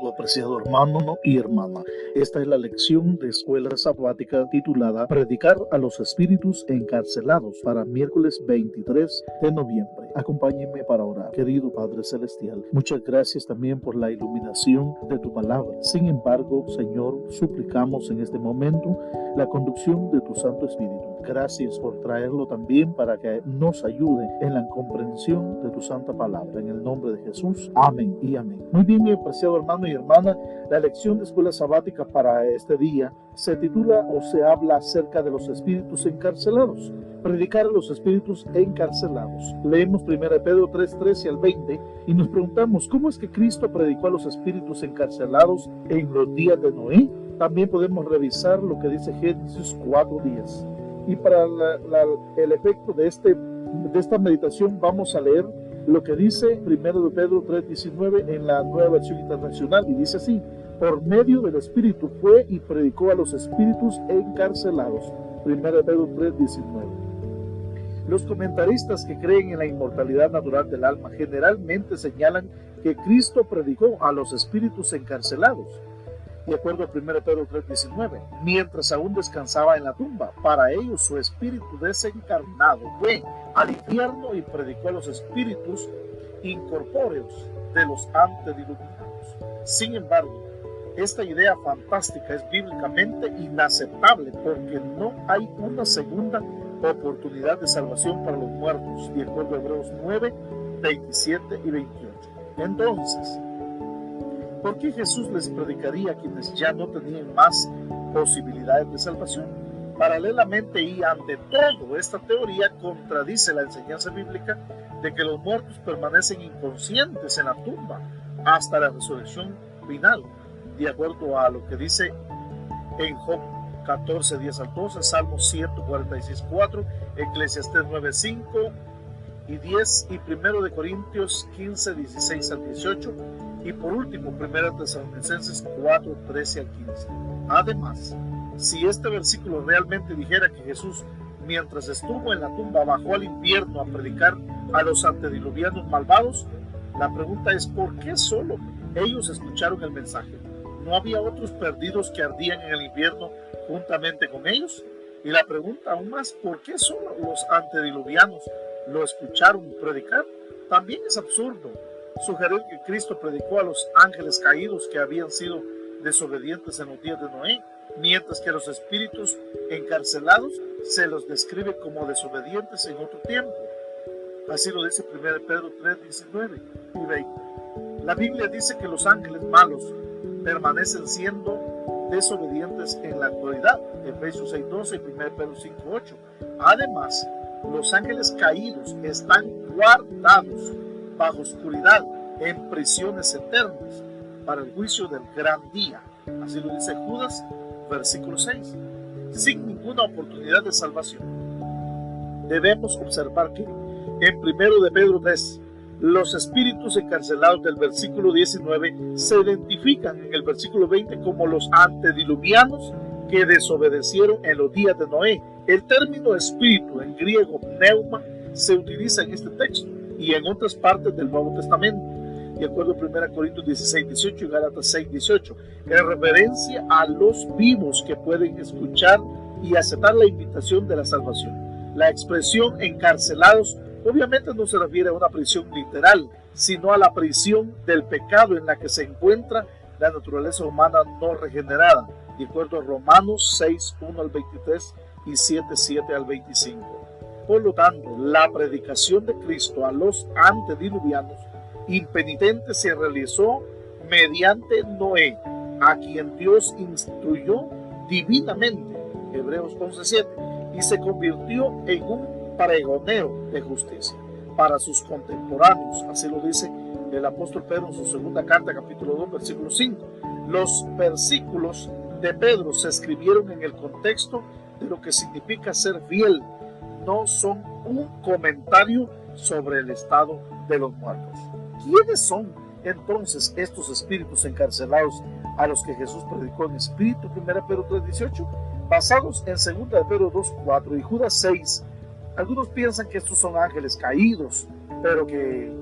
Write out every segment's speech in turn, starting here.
saludo, apreciado hermano y hermana. Esta es la lección de Escuela Sabática titulada Predicar a los Espíritus Encarcelados para miércoles 23 de noviembre. Acompáñenme para orar. Querido Padre Celestial, muchas gracias también por la iluminación de tu palabra. Sin embargo, Señor, suplicamos en este momento la conducción de tu Santo Espíritu. Gracias por traerlo también para que nos ayude en la comprensión de tu santa palabra. En el nombre de Jesús, amén y amén. Muy bien, mi apreciado hermano y hermana, la lección de Escuela Sabática para este día se titula o se habla acerca de los espíritus encarcelados. Predicar a los espíritus encarcelados. Leemos 1 Pedro 3:13 al 20 y nos preguntamos, ¿cómo es que Cristo predicó a los espíritus encarcelados en los días de Noé? También podemos revisar lo que dice Génesis 4:10. Y para el efecto de esta meditación vamos a leer lo que dice 1 Pedro 3:19 en la Nueva Versión Internacional, y dice así: por medio del Espíritu fue y predicó a los espíritus encarcelados. 1 Pedro 3:19. Los comentaristas que creen en la inmortalidad natural del alma generalmente señalan que Cristo predicó a los espíritus encarcelados. De acuerdo a 1 Pedro 3:19, mientras aún descansaba en la tumba, para ellos su espíritu desencarnado fue al infierno y predicó a los espíritus incorpóreos de los antediluvianos. Sin embargo, esta idea fantástica es bíblicamente inaceptable porque no hay una segunda oportunidad de salvación para los muertos, de acuerdo a Hebreos 9, 27 y 28. Entonces, ¿por qué Jesús les predicaría a quienes ya no tenían más posibilidades de salvación? Paralelamente y ante todo, esta teoría contradice la enseñanza bíblica de que los muertos permanecen inconscientes en la tumba hasta la resurrección final, de acuerdo a lo que dice en Job 14:10 al 12, Salmos 146:4, Eclesiastés 9:5 y 10 y 1 de Corintios 15:16 al 18 y por último 1 Tesalonicenses 4:13 al 15. Además, si este versículo realmente dijera que Jesús, mientras estuvo en la tumba, bajó al infierno a predicar a los antediluvianos malvados, la pregunta es ¿por qué solo ellos escucharon el mensaje? ¿No había otros perdidos que ardían en el infierno juntamente con ellos? Y la pregunta aún más, ¿por qué solo los antediluvianos lo escucharon predicar? También es absurdo sugerir que Cristo predicó a los ángeles caídos que habían sido desobedientes en los días de Noé, mientras que los espíritus encarcelados se los describe como desobedientes en otro tiempo. Así lo dice 1 Pedro 3:19 y 20. La Biblia dice que los ángeles malos permanecen siendo desobedientes en la actualidad, Efesios 6:12 y 1 Pedro 5:8. Además, los ángeles caídos están guardados bajo oscuridad en prisiones eternas para el juicio del gran día. Así lo dice Judas, versículo 6. Sin ninguna oportunidad de salvación. Debemos observar que en 1 de Pedro 3, los espíritus encarcelados del versículo 19 se identifican en el versículo 20 como los antediluvianos que desobedecieron en los días de Noé. El término espíritu en griego pneuma se utiliza en este texto y en otras partes del Nuevo Testamento, de acuerdo a 1 Corintios 16:18 y Gálatas 6:18, en referencia a los vivos que pueden escuchar y aceptar la invitación de la salvación. La expresión encarcelados obviamente no se refiere a una prisión literal, sino a la prisión del pecado en la que se encuentra la naturaleza humana no regenerada, de acuerdo a Romanos 6:1 al 23 y 7:7 al 25. Por lo tanto, la predicación de Cristo a los antediluvianos impenitentes se realizó mediante Noé, a quien Dios instruyó divinamente, Hebreos 11:7, y se convirtió en un pregonero de justicia para sus contemporáneos. Así lo dice el apóstol Pedro en su segunda carta, capítulo 2, versículo 5. Los versículos de Pedro se escribieron en el contexto de lo que significa ser fiel, no son un comentario sobre el estado de los muertos. ¿Quiénes son entonces estos espíritus encarcelados a los que Jesús predicó en espíritu? 1 Pedro 3:18, basados en 2 de Pedro 2:4 y Judas 6. Algunos piensan que estos son ángeles caídos, pero que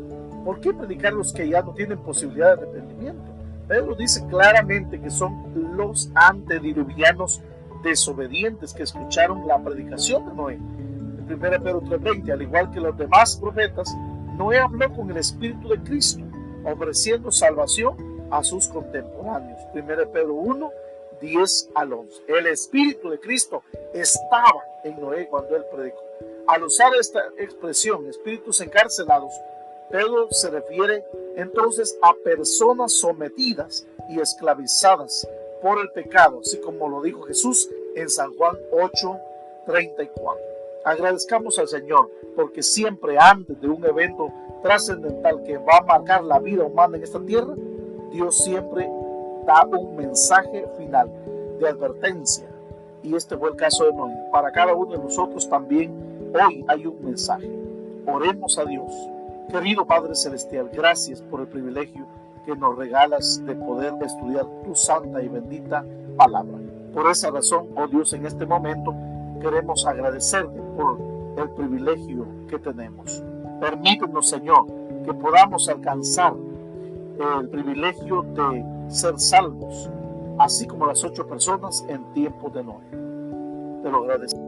¿por qué predicar los que ya no tienen posibilidad de arrepentimiento? Pedro dice claramente que son los antediluvianos desobedientes que escucharon la predicación de Noé. En 1 Pedro 3:20, al igual que los demás profetas, Noé habló con el Espíritu de Cristo, ofreciendo salvación a sus contemporáneos. 1 Pedro 1:10 al 11. El Espíritu de Cristo estaba en Noé cuando él predicó. Al usar esta expresión, espíritus encarcelados, Pedro se refiere entonces a personas sometidas y esclavizadas por el pecado, así como lo dijo Jesús en San Juan 8:34. Agradezcamos al Señor porque siempre antes de un evento trascendental que va a marcar la vida humana en esta tierra, Dios siempre da un mensaje final de advertencia. Y este fue el caso de Noé. Para cada uno de nosotros también hoy hay un mensaje. Oremos a Dios. Querido Padre Celestial, gracias por el privilegio que nos regalas de poder estudiar tu santa y bendita palabra. Por esa razón, oh Dios, en este momento queremos agradecerte por el privilegio que tenemos. Permítenos, Señor, que podamos alcanzar el privilegio de ser salvos, así como las 8 personas en tiempo de Noé. Te lo agradezco.